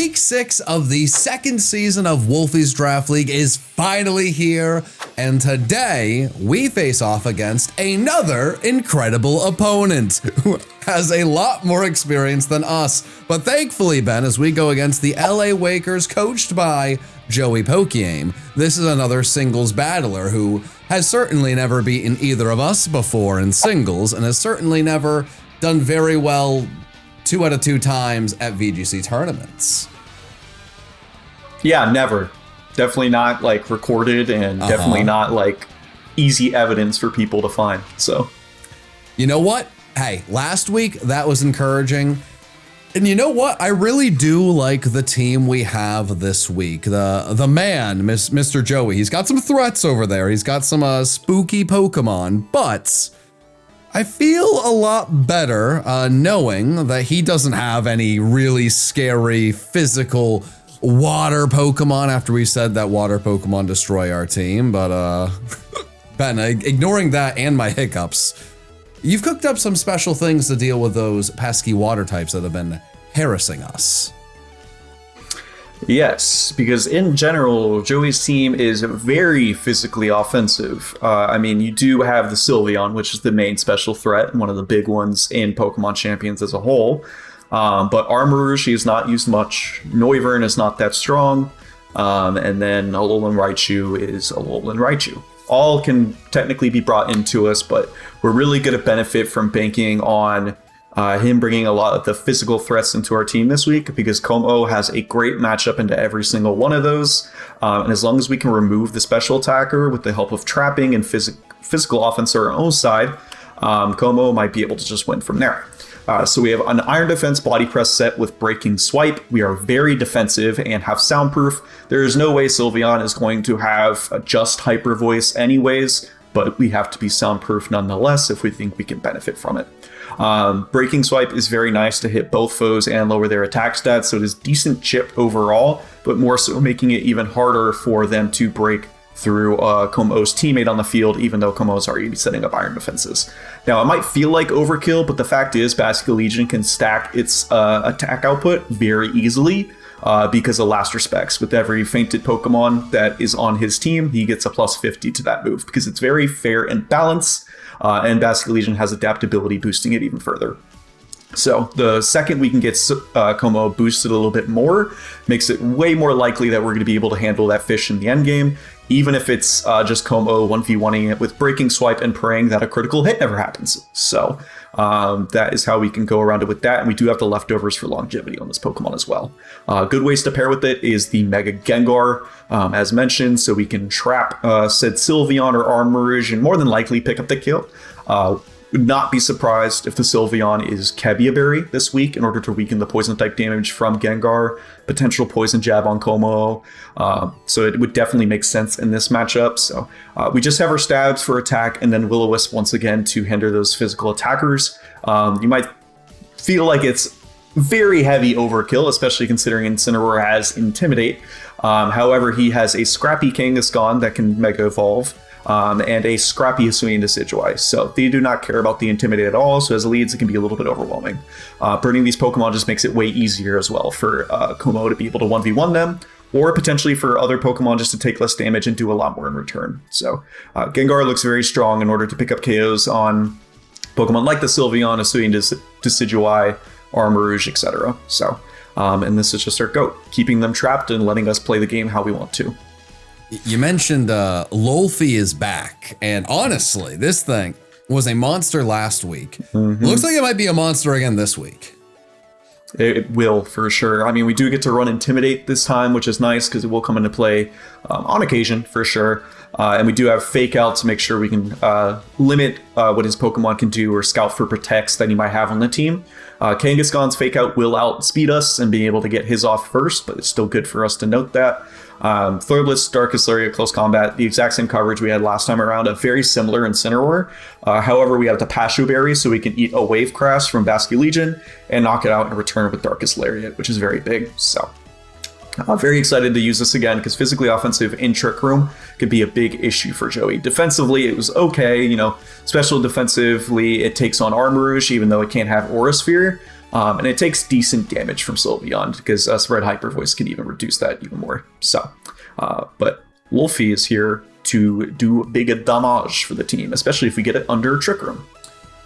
Week 6 of the second season of Wolfey's Draft League is finally here, and today we face off against another incredible opponent who has a lot more experience than us. But thankfully, Ben, as we go against the LA Wakers coached by Joey PokeaimMD, this is another singles battler who has certainly never beaten either of us before in singles and has certainly never done very well 2 out of 2 times at VGC tournaments. Yeah, never. Definitely not like recorded and definitely not like easy evidence for people to find. So, you know what? Hey, last week that was encouraging. And you know what? I really do like the team we have this week. The man, Mr. Joey, he's got some threats over there. He's got some spooky Pokemon, but I feel a lot better knowing that he doesn't have any really scary physical water Pokemon after we said that water Pokemon destroy our team. But Ben, ignoring that and my hiccups, you've cooked up some special things to deal with those pesky water types that have been harassing us. Yes, because in general, Joey's team is very physically offensive. I mean, you do have the Sylveon, which is the main special threat and one of the big ones in Pokemon Champions as a whole. But Armarouge is not used much. Noivern is not that strong. And then Alolan Raichu is Alolan Raichu. All can technically be brought into us, but we're really going to benefit from banking on him bringing a lot of the physical threats into our team this week, because Como has a great matchup into every single one of those. And as long as we can remove the special attacker with the help of trapping and physical offense on our own side, Como might be able to just win from there. So we have an Iron Defense Body Press set with Breaking Swipe. We are very defensive and have Soundproof. There is no way Sylveon is going to have a just Hyper Voice anyways, but we have to be soundproof nonetheless if we think we can benefit from it. Breaking Swipe is very nice to hit both foes and lower their attack stats, so it is decent chip overall, but more so making it even harder for them to break through Como's teammate on the field, even though Como's already setting up Iron Defenses. Now, it might feel like overkill, but the fact is Basculegion can stack its attack output very easily because of Last Respects. With every fainted Pokemon that is on his team, he gets a plus 50 to that move, because it's very fair and balanced, and Basculegion has adaptability boosting it even further. So the second we can get Como boosted a little bit more, makes it way more likely that we're going to be able to handle that fish in the end game, even if it's just Como 1v1ing it with Breaking Swipe and praying that a critical hit never happens. So that is how we can go around it with that, and we do have the leftovers for longevity on this Pokemon as well. Good ways to pair with it is the Mega Gengar, as mentioned, so we can trap said Sylveon or Armarouge and more than likely pick up the kill. Would not be surprised if the Sylveon is Kebia Berry this week in order to weaken the poison type damage from Gengar, potential poison jab on Como. So it would definitely make sense in this matchup. So we just have our stabs for attack and then Will-O-Wisp once again to hinder those physical attackers. You might feel like it's very heavy overkill, especially considering Incineroar has Intimidate. However, he has a scrappy Kangaskhan that can Mega Evolve. And a scrappy Hisuian Decidueye. So they do not care about the Intimidate at all, so as leads it can be a little bit overwhelming. Burning these Pokemon just makes it way easier as well for Como to be able to 1v1 them, or potentially for other Pokemon just to take less damage and do a lot more in return. So Gengar looks very strong in order to pick up KOs on Pokemon like the Sylveon, Hisuian Decidueye, Armarouge, etc. So, and this is just our GOAT, keeping them trapped and letting us play the game how we want to. You mentioned Wolfey is back, and honestly, this thing was a monster last week. Looks like it might be a monster again this week. It will, for sure. I mean, we do get to run Intimidate this time, which is nice because it will come into play on occasion, for sure. And we do have Fake Out to make sure we can limit what his Pokemon can do, or scout for protects that he might have on the team. Kangaskhan's Fake Out will outspeed us and be able to get his off first, but it's still good for us to note that. Thorblitz, Darkest Lariat, Close Combat, the exact same coverage we had last time around, a very similar Incineroar. However, we have the Pashu Berry, so we can eat a Wave Crash from Basculegion and knock it out in return with Darkest Lariat, which is very big. So, very excited to use this again, because physically offensive in Trick Room could be a big issue for Joey. Defensively, it was okay, special defensively, it takes on Armarouge, even though it can't have Aura Sphere. And it takes decent damage from Sylveon because Spread Hyper Voice can even reduce that even more. So, but Wolfey is here to do big damage for the team, especially if we get it under Trick Room.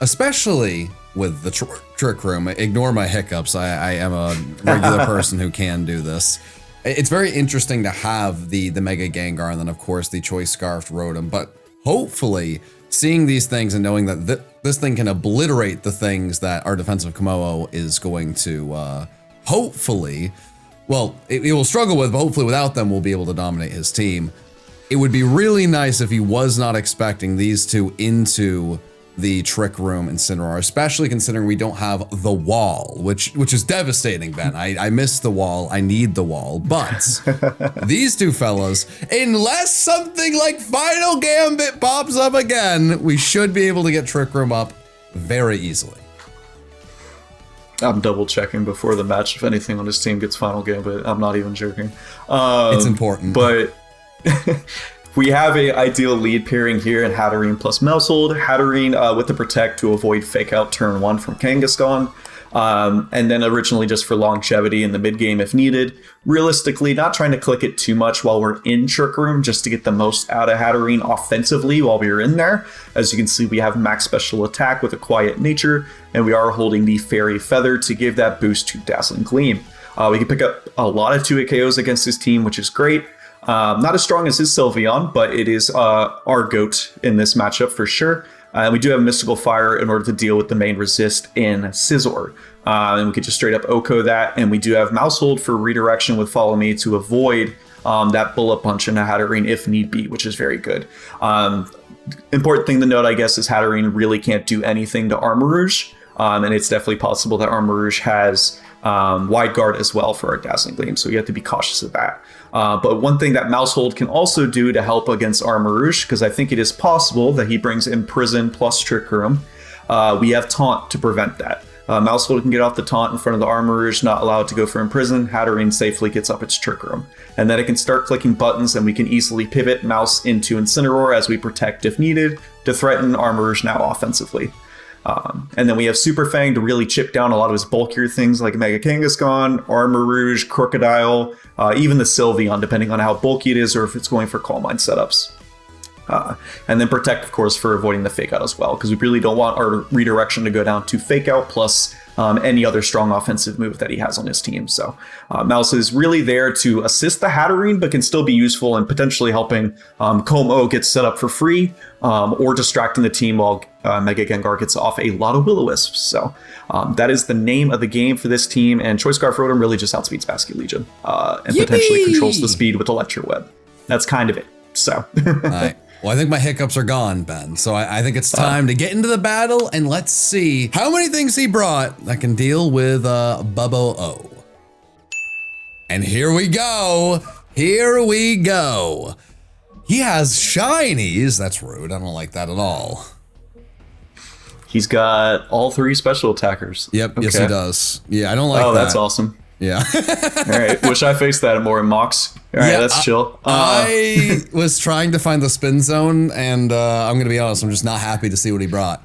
Especially with the Trick Room. Ignore my hiccups. I am a regular person who can do this. It's very interesting to have the Mega Gengar and then, of course, the Choice Scarfed Rotom. But hopefully, seeing these things and knowing that this thing can obliterate the things that our defensive Komodo is going to, hopefully, well, it will struggle with, but hopefully without them, we'll be able to dominate his team. It would be really nice if he was not expecting these two into the Trick Room Incineroar, especially considering we don't have the wall, which is devastating, Ben. I miss the wall. I need the wall. But these two fellas, unless something like Final Gambit pops up again, we should be able to get Trick Room up very easily. I'm double checking before the match if anything on his team gets Final Gambit. I'm not even joking. It's important. But we have a ideal lead pairing here in Hatterene plus Maushold. Hatterene with the Protect to avoid Fake Out turn 1 from Kangaskhan. And then originally just for longevity in the mid game if needed. Realistically, not trying to click it too much while we're in Trick Room, just to get the most out of Hatterene offensively while we're in there. As you can see, we have max special attack with a Quiet Nature, and we are holding the Fairy Feather to give that boost to Dazzling Gleam. We can pick up a lot of 2-hit KOs against his team, which is great. Not as strong as his Sylveon, but it is our GOAT in this matchup for sure. We do have Mystical Fire in order to deal with the main resist in Scizor. And we could just straight up Oko that. And we do have Maushold for redirection with Follow Me to avoid that Bullet Punch into Hatterene if need be, which is very good. Important thing to note, I guess, is Hatterene really can't do anything to Armarouge. And it's definitely possible that Armarouge has Wide Guard as well for our Dazzling Gleam, so you have to be cautious of that. But one thing that Maushold can also do to help against Armarouge, because I think it is possible that he brings Imprison plus Trick Room, we have Taunt to prevent that. Maushold can get off the Taunt in front of the Armarouge, not allow it to go for Imprison. Hatterene safely gets up its Trick Room. And then it can start clicking buttons, and we can easily pivot Mouse into Incineroar as we protect if needed to threaten Armarouge now offensively. And then we have Super Fang to really chip down a lot of his bulkier things like Mega Kangaskhan, Armarouge, Crocodile, even the Sylveon, depending on how bulky it is or if it's going for Calm Mind setups. And then Protect, of course, for avoiding the Fake Out as well, because we really don't want our redirection to go down to Fake Out plus any other strong offensive move that he has on his team. So Mouse is really there to assist the Hatterene, but can still be useful in potentially helping Como get set up for free or distracting the team while Mega Gengar gets off a lot of Will-O-Wisps. So that is the name of the game for this team, and Choice Scarf Rotom really just outspeeds Basket Legion and potentially controls the speed with Electro Web. That's kind of it. So. All right. Well, I think my hiccups are gone, Ben. So I think it's time to get into the battle, and let's see how many things he brought that can deal with Bubbo O. And here we go. Here we go. He has shinies. That's rude. I don't like that at all. He's got all 3 special attackers. Yep. Okay. Yes, he does. Yeah, I don't like that. Oh, that's awesome. Yeah. All right. Wish I faced that more in Mox. All right, that's chill. I was trying to find the spin zone, and I'm going to be honest, I'm just not happy to see what he brought.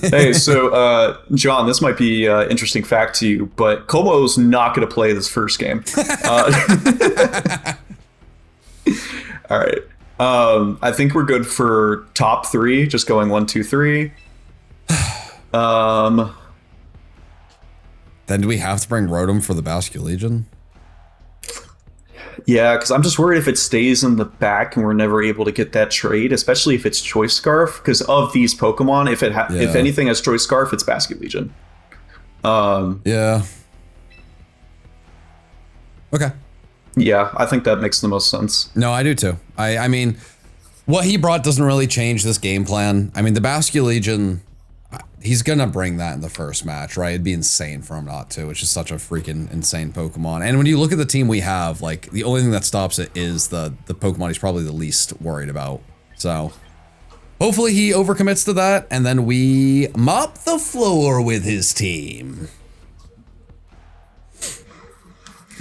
Hey, so, John, this might be an interesting fact to you, but Komo's not going to play this first game. All right. I think we're good for top 3, just going 1, 2, 3. Then do we have to bring Rotom for the Basket Legion? Yeah, because I'm just worried if it stays in the back and we're never able to get that trade, especially if it's Choice Scarf. Because of these Pokemon, if anything has Choice Scarf, it's Basket Legion. Yeah. Okay. Yeah, I think that makes the most sense. No, I do too. I mean, what he brought doesn't really change this game plan. I mean, the Basket Legion, he's gonna bring that in the first match, right? It'd be insane for him not to. It's just such a freaking insane Pokemon. And when you look at the team we have, like, the only thing that stops it is the Pokemon he's probably the least worried about. So hopefully he overcommits to that, and then we mop the floor with his team.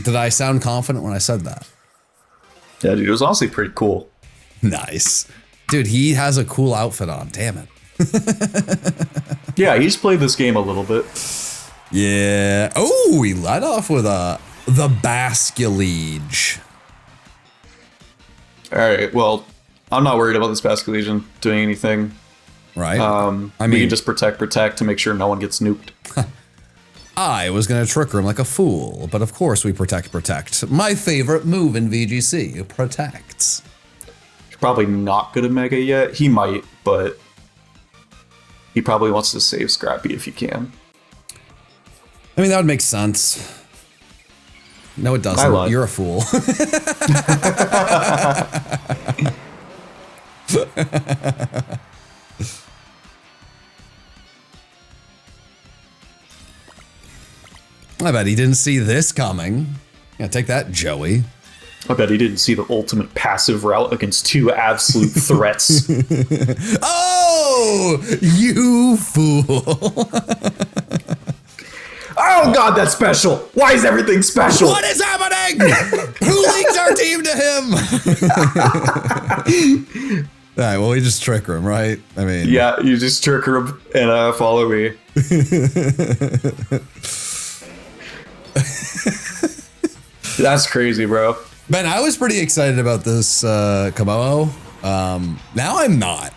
Did I sound confident when I said that? Yeah, dude, it was honestly pretty cool. Nice. Dude, he has a cool outfit on. Damn it. Yeah, he's played this game a little bit. Yeah. Oh, we let off with the Basculege. All right. Well, I'm not worried about this Basculegion doing anything. Right. I mean, we can just protect to make sure no one gets nuked. I was gonna trick him like a fool, but of course we protect. My favorite move in VGC, protects. He's probably not good at Mega yet. He might, but he probably wants to save Scrappy if he can. I mean, that would make sense. No, it doesn't. I lied. You're a fool. I bet he didn't see this coming. Yeah, take that, Joey. I bet he didn't see the ultimate passive route against two absolute threats. Oh, you fool. Oh god, that's special! Why is everything special? What is happening? Who leaked our team to him? All right, well, we just trick him, right? I mean... Yeah, you just trick him and follow me. That's crazy, bro. Ben, I was pretty excited about this Komodo. Now I'm not.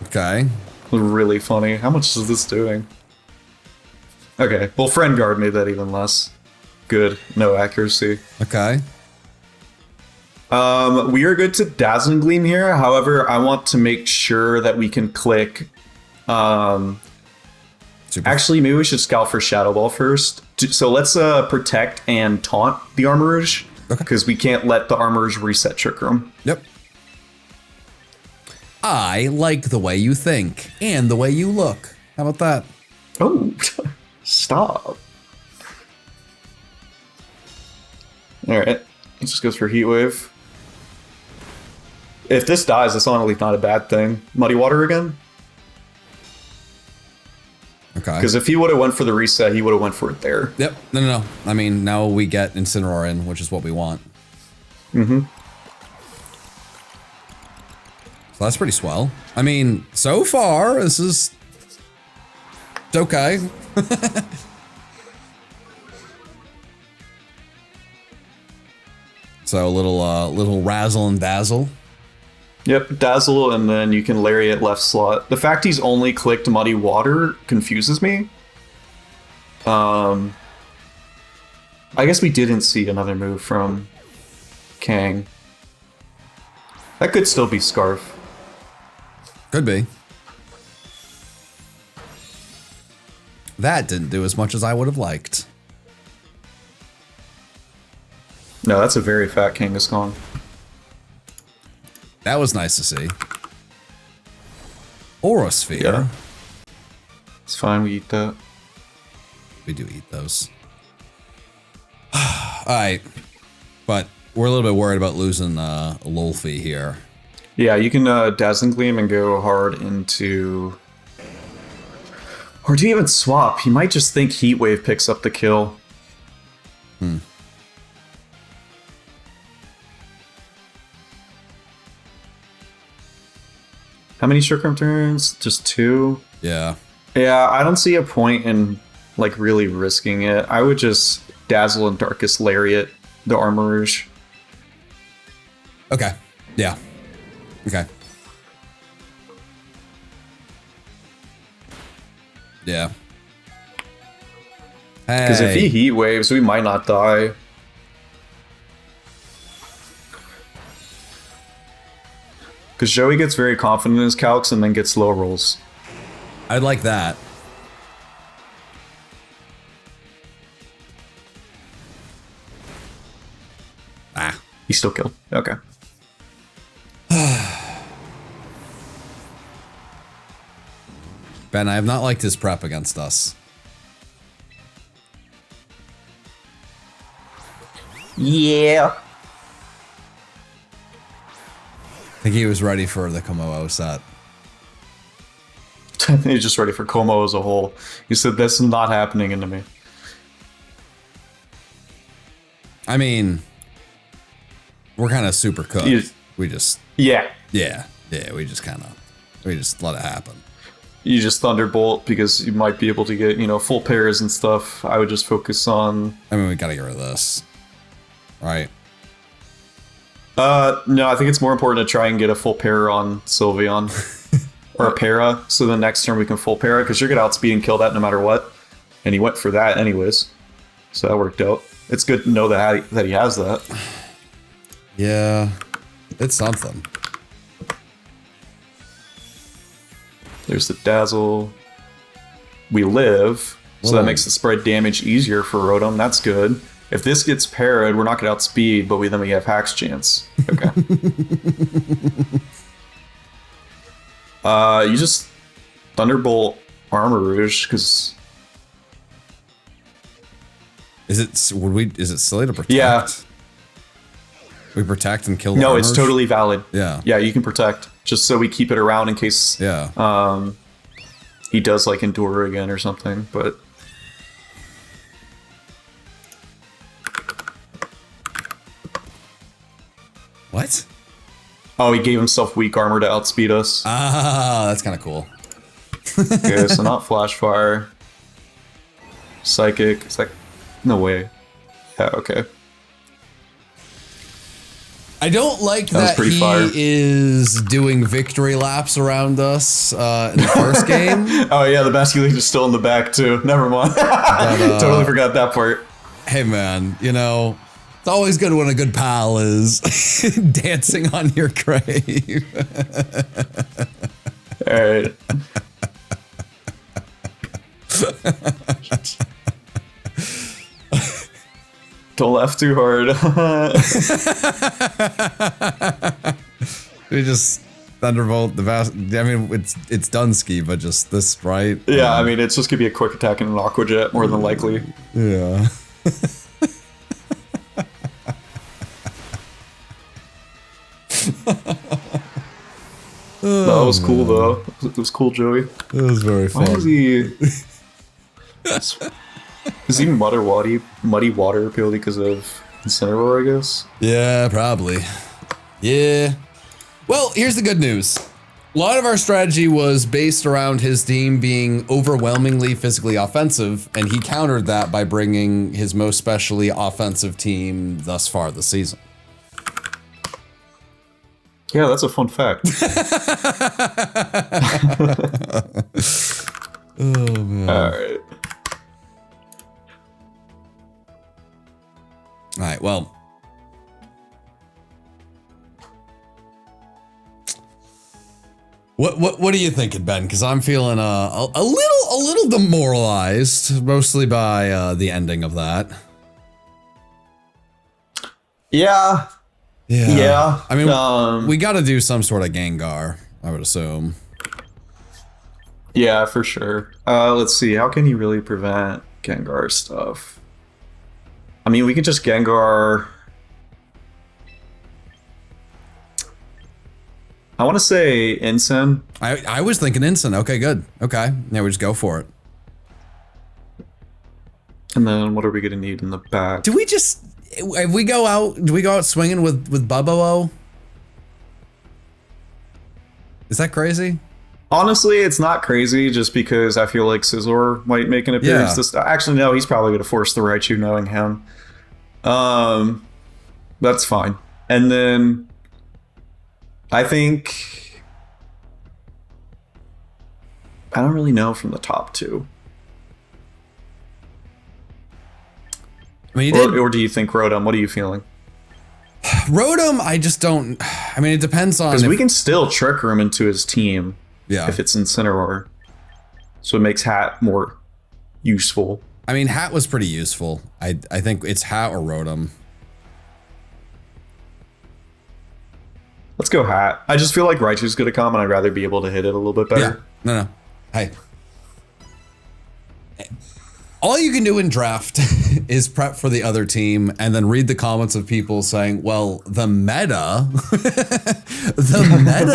Okay. Really funny. How much is this doing? Okay, well, Friend Guard made that even less. Good. No accuracy. Okay. We are good to Dazzling Gleam here. However, I want to make sure that we can click. Actually, maybe we should scout for Shadow Ball first. So let's protect and taunt the Armorage. Because we can't let the Armorage reset Trick Room. Yep. I like the way you think and the way you look. How about that? Oh, stop. All right, it just goes for Heat Wave. If this dies, it's honestly not a bad thing. Muddy Water again? Okay. Because if he would have went for the reset, he would have went for it there. Yep. No. I mean, now we get Incineroar in, which is what we want. Mm-hmm. So that's pretty swell. I mean, so far, this is... It's okay. So a little razzle and dazzle. Yep, Dazzle, and then you can Lariat left slot. The fact he's only clicked Muddy Water confuses me. I guess we didn't see another move from Kang. That could still be Scarf. Could be. That didn't do as much as I would have liked. No, that's a very fat Kangaskhan. That was nice to see. Aura Sphere. Yeah. It's fine, we eat that. We do eat those. Alright. But we're a little bit worried about losing Wolfey here. Yeah, you can Dazzling Gleam and go hard into... Or do you even swap? You might just think Heat Wave picks up the kill. How many Trick Room turns? Just 2? Yeah. Yeah, I don't see a point in like really risking it. I would just Dazzle and Darkest Lariat the Armorage. Okay. Yeah. Okay. Yeah. Because if he Heat Waves, we might not die. Because Joey gets very confident in his calcs and then gets low rolls. I'd like that. Ah. He's still killed. Okay. Ben, I have not liked his prep against us. Yeah. I think he was ready for the Komodo set. He's just ready for Como as a whole. He said, "This is not happening into me." I mean, we're kind of super cooked. We just... Yeah. Yeah. Yeah, we just let it happen. You just Thunderbolt because you might be able to get, full pairs and stuff. I would just focus on... I mean, we gotta get rid of this. Right? No, I think it's more important to try and get a full pair on Sylveon. Or a para, so the next turn we can full para, because you're gonna outspeed and kill that no matter what. And he went for that anyways. So that worked out. It's good to know that he has that. Yeah, it's something. There's the Dazzle. We live, so that makes the spread damage easier for Rotom. That's good. If this gets parried, we're not gonna outspeed, but then we have Hack's chance. Okay. You just Thunderbolt Armor Rouge, because... Is it silly to protect? Yeah. We protect and kill the No, Armor it's Rouge? totally valid. Yeah. Yeah, you can protect, just so we keep it around in case he does, like, Endure again or something, but... What? Oh, he gave himself weak armor to outspeed us. Ah, that's kind of cool. Okay, so not Flash Fire. Psychic. Is that... No way. Yeah, okay. I don't like that pretty he fire. is doing victory laps around us in the first game. Oh yeah, the Basculate is still in the back too. Never mind. Totally forgot that part. Hey man, it's always good when a good pal is dancing on your grave. Alright. Don't laugh too hard. We just Thunderbolt the vast. I mean, it's Dunsky, but just this, right? Yeah, I mean, it's just gonna be a quick attack and an Aqua Jet, more than likely. Yeah. That was cool, though. It was cool, Joey. It was very fun. Why is he... Is he muddy water purely because of Incineroar, I guess? Yeah, probably. Yeah. Well, here's the good news. A lot of our strategy was based around his team being overwhelmingly physically offensive, and he countered that by bringing his most specially offensive team thus far this season. Yeah, that's a fun fact. Oh, man. Alright. All right, well. What are you thinking, Ben? Because I'm feeling a little demoralized, mostly by the ending of that. Yeah. Yeah. I mean, we got to do some sort of Gengar, I would assume. Yeah, for sure. Let's see. How can he really prevent Gengar stuff? I mean, we could just Gengar... I want to say Incin. I was thinking Incin. Okay, good. Okay, now we just go for it. And then what are we going to need in the back? Do we just... If we go out... Do we go out swinging with Bubbo-O? Is that crazy? Honestly, it's not crazy just because I feel like Scizor might make an appearance. Yeah. Actually, no, he's probably going to force the Raichu knowing him. That's fine. And then I think... I don't really know from the top two. I mean, or do you think Rotom? What are you feeling? Rotom, I just don't... I mean, it depends on... Because we can still Trick Room into his team. Yeah. If it's Incineroar. So it makes Hat more useful. I mean, Hat was pretty useful. I think it's Hat or Rotom. Let's go Hat. I just feel like Raichu's going to come, and I'd rather be able to hit it a little bit better. Yeah. No. Hey. All you can do in draft is prep for the other team and then read the comments of people saying, well, the meta,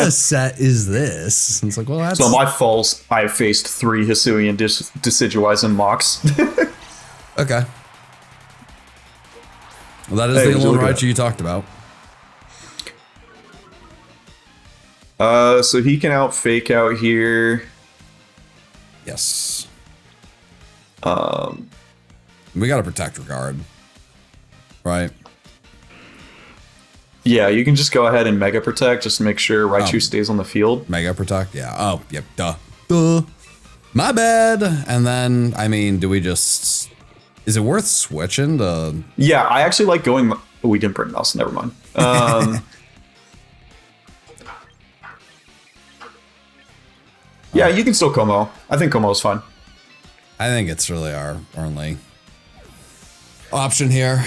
set is this. And it's like, well, that's... So my fault, I faced 3 Hisuian Decidueyes and Mox. Okay. Well, that is the only Raichu you talked about. So he can out fake out here. Yes. We got to protect regard. Right? Yeah, you can just go ahead and Mega Protect just to make sure Raichu stays on the field. Mega Protect? Yeah. Oh, yep. Duh. My bad. And then, I mean, do we just... Is it worth switching to... Yeah, I actually like going... Oh, we didn't bring mouse. Never mind. Yeah, you can still Como. I think Como is fine. I think it's really our only option here.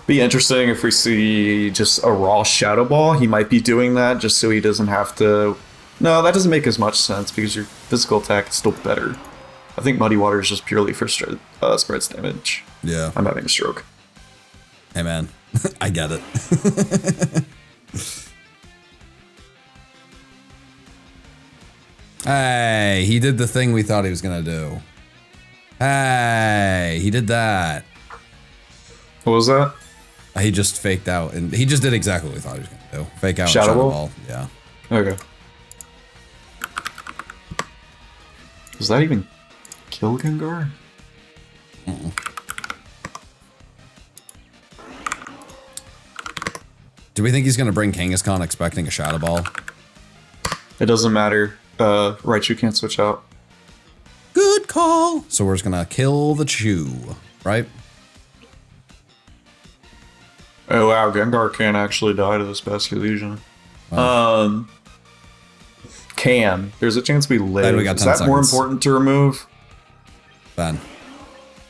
Be interesting if we see just a raw Shadow Ball. He might be doing that just so he doesn't have to... No, that doesn't make as much sense because your physical attack is still better. I think Muddy Water is just purely for spreads damage. Yeah. I'm having a stroke. Hey, man. I get it. Hey, he did the thing we thought he was going to do. Hey, he did that. What was that? He just faked out, and he just did exactly what we thought he was going to do. Fake out Shadow Ball? Ball. Yeah. Okay. Does that even kill Gengar? Do we think he's going to bring Kangaskhan expecting a Shadow Ball? It doesn't matter. Raichu can't switch out. Good call. So we're just going to kill the Chew, right? Oh wow, Gengar can't actually die to this Basculegion. Wow. Can. There's a chance we live. Then we got Is 10 that more seconds. important to remove? Ben.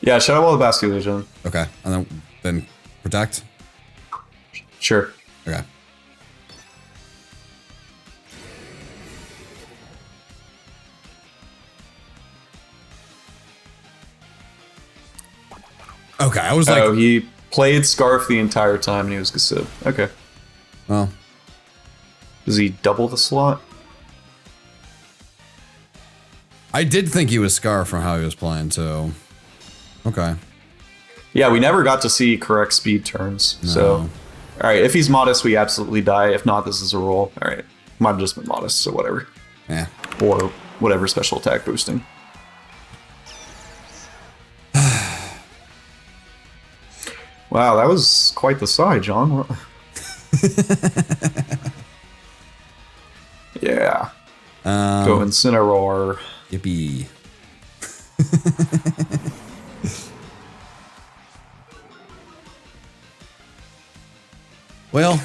Yeah, Shadow Ball the Basculegion. Okay. And then protect? Sure. Okay. Okay, I was like... Oh, he played Scarf the entire time and he was Gasib. Okay. Well... Does he double the slot? I did think he was Scar from how he was playing, too. Okay. Yeah, we never got to see correct speed turns, so... Alright, if he's Modest, we absolutely die. If not, this is a roll. Alright. Might have just been Modest, so whatever. Yeah. Or whatever special attack boosting. Wow, that was quite the side, John. Yeah. Go Incineroar. Yippee. Well,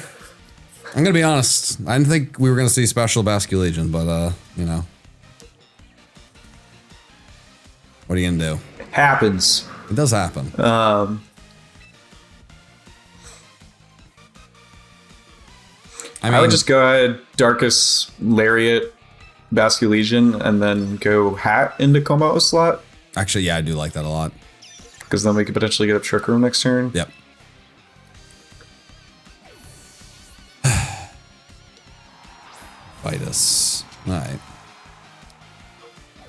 I'm gonna be honest. I didn't think we were gonna see special Basculegion, but you know. What are you gonna do? Happens. It does happen. I would just go ahead, Darkus, Lariat, Basculegion, and then go Hat into Como slot. Actually, yeah, I do like that a lot. Because then we could potentially get a Trick Room next turn. Yep. Fight us. Alright.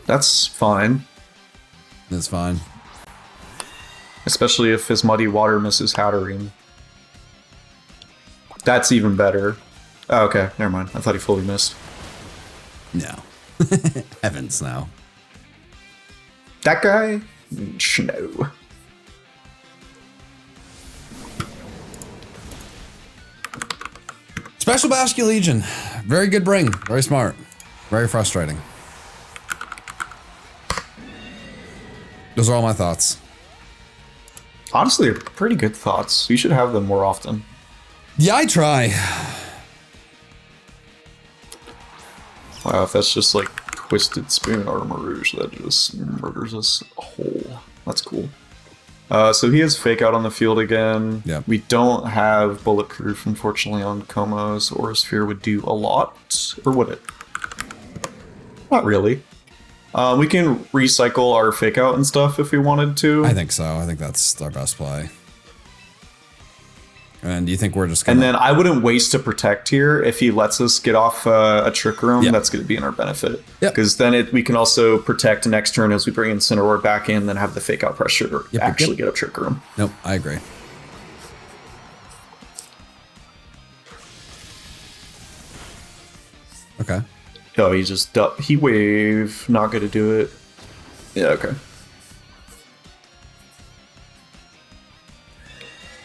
That's fine. That's fine. Especially if his Muddy Water misses Hatterene. That's even better. Oh, okay, never mind. I thought he fully missed. No. Heavens, no. That guy? No. Special Basculegion. Very good bring. Very smart. Very frustrating. Those are all my thoughts. Honestly, pretty good thoughts. You should have them more often. Yeah, I try. Wow, if that's just like Twisted Spoon Armor Rouge, that just murders us whole. That's cool. So he has Fake Out on the field again. Yeah. We don't have Bulletproof, unfortunately, on Como's. Aura Sphere would do a lot. Or would it? Not really. We can recycle our Fake Out and stuff if we wanted to. I think so. I think that's our best play. And do you think we're just gonna... And then I wouldn't waste a Protect here. If he lets us get off a Trick Room, Yep. that's going to be in our benefit. Yep. Because then we can also Protect next turn as we bring Incineroar back in, then have the Fake Out pressure Yep, actually yep. get up Trick Room. Nope, I agree. Okay. Oh, he just Heat Wave. Not going to do it. Yeah, okay.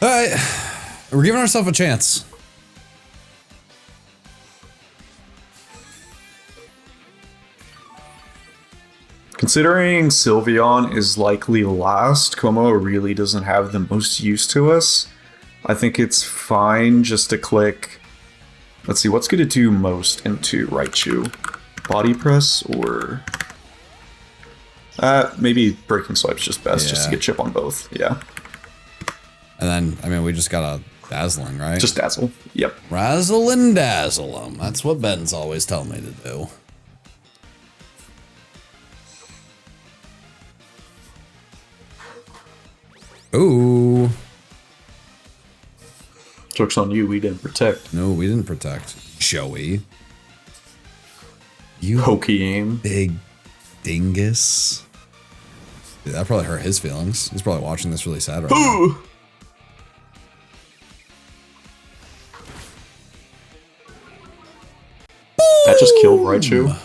All right. We're giving ourselves a chance. Considering Sylveon is likely last, Como really doesn't have the most use to us. I think it's fine just to click. Let's see, what's going to do most into Raichu? Body Press or... maybe Breaking Swipe's just best, just to get chip on both. Yeah. And then, I mean, we just got a Dazzling, right? Just Dazzle. Yep. Razzle and dazzle 'em. That's what Ben's always telling me to do. Ooh. Joke's on you, we didn't protect. No, we didn't protect. Joey. You PokeaimMD. big dingus. Dude, that probably hurt his feelings. He's probably watching this really sad right now. That just killed Raichu.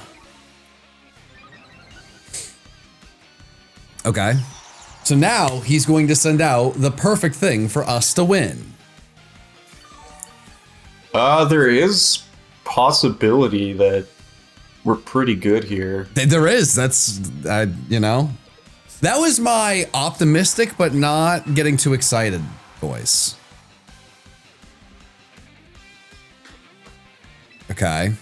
Okay. So now he's going to send out the perfect thing for us to win. There is possibility that we're pretty good here. There is. That's, you know, that was my optimistic but not getting too excited voice. Okay.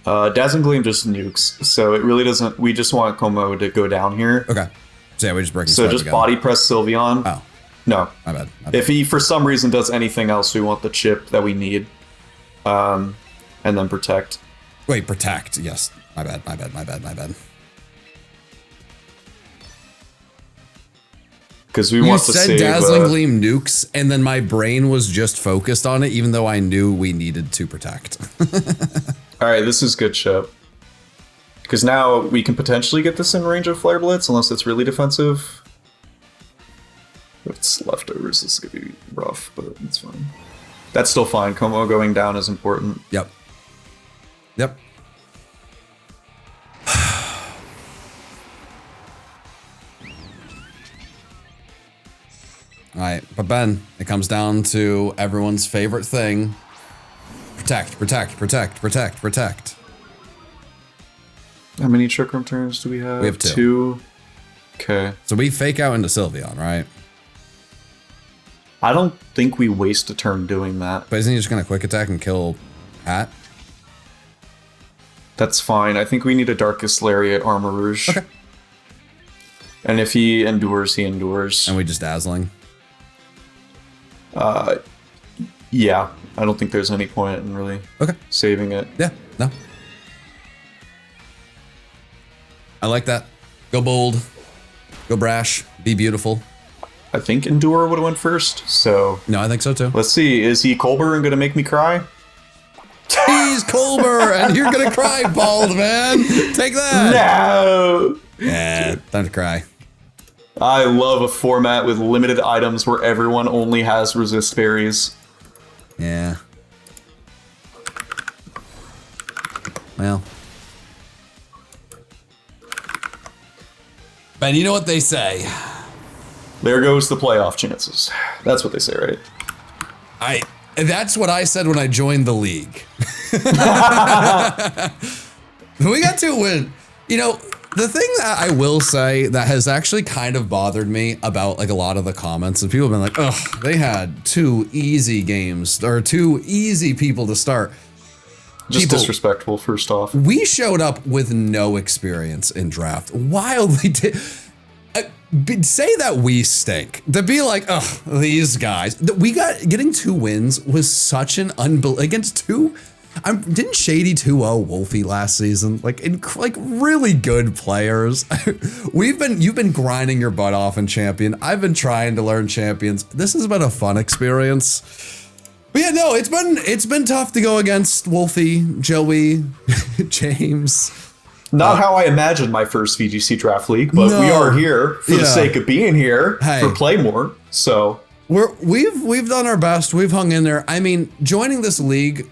Dazzling Gleam just nukes, so it really doesn't. We just want Como to go down here. Okay. So yeah, we just breaking. So just again. body press Sylveon. Oh. No. My bad. If he for some reason does anything else, we want the chip that we need. And then protect. Wait, protect. Yes. My bad. My bad. My bad. My bad. Because we you want to save. You said Dazzling Gleam nukes, and then my brain was just focused on it, even though I knew we needed to protect. All right, this is good chip. Because now we can potentially get this in range of Flare Blitz, unless it's really defensive. If it's leftovers, this is going to be rough, but it's fine. That's still fine. Como going down is important. Yep. Yep. All right, but Ben, it comes down to everyone's favorite thing. Protect, protect, protect, protect, protect. How many Trick Room turns do we have? We have two. Okay. So we fake out into Sylveon, right? I don't think we waste a turn doing that. But isn't he just going to quick attack and kill Pat? That's fine. I think we need a Darkest Lariat Armor Rouge. Okay. And if he endures, he endures. And we just Dazzling? Yeah. I don't think there's any point in really saving it. Yeah, no. I like that. Go bold. Go brash. Be beautiful. I think Endure would have went first, so... No, I think so too. Let's see. Is he Colbur and gonna make me cry? He's Colbur, and you're gonna cry, bald man. Take that. No! Yeah, time to cry. I love a format with limited items where everyone only has resist berries. Yeah. Well. Ben, you know what they say. There goes the playoff chances. That's what they say, right? That's what I said when I joined the league. We got to win. You know, the thing that I will say that has actually kind of bothered me about like a lot of the comments, and people have been like, ugh, they had 2 easy games or 2 easy people to start. Just disrespectful, first off. We showed up with no experience in draft. Wildly say that we stink. To be like, ugh, these guys. Getting 2 wins was such an against 2. Didn't Shady 2-0 Wolfey last season? Like really good players. You've been grinding your butt off in Champion. I've been trying to learn Champions. This has been a fun experience. But yeah, no, it's been tough to go against Wolfey, Joey, James. Not how I imagined my first VGC draft league, but we are here for the sake of being here for Play More. So We've done our best. We've hung in there. I mean, joining this league,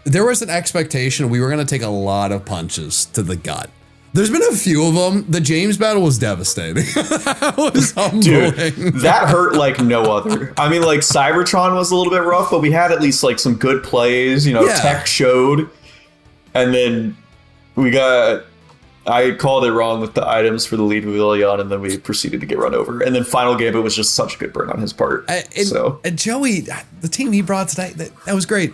there was an expectation we were going to take a lot of punches to the gut. There's been a few of them. The James battle was devastating. That was humbling. Dude, that hurt like no other. I mean, like Cybertron was a little bit rough, but we had at least like some good plays. You know, Tech showed, and then I called it wrong with the items for the lead Pavilion, and then we proceeded to get run over. And then final game, it was just such a good burn on his part. And Joey, the team he brought tonight, that was great.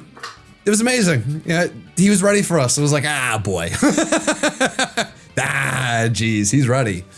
It was amazing. Yeah, he was ready for us. It was like, boy. Geez, he's ready.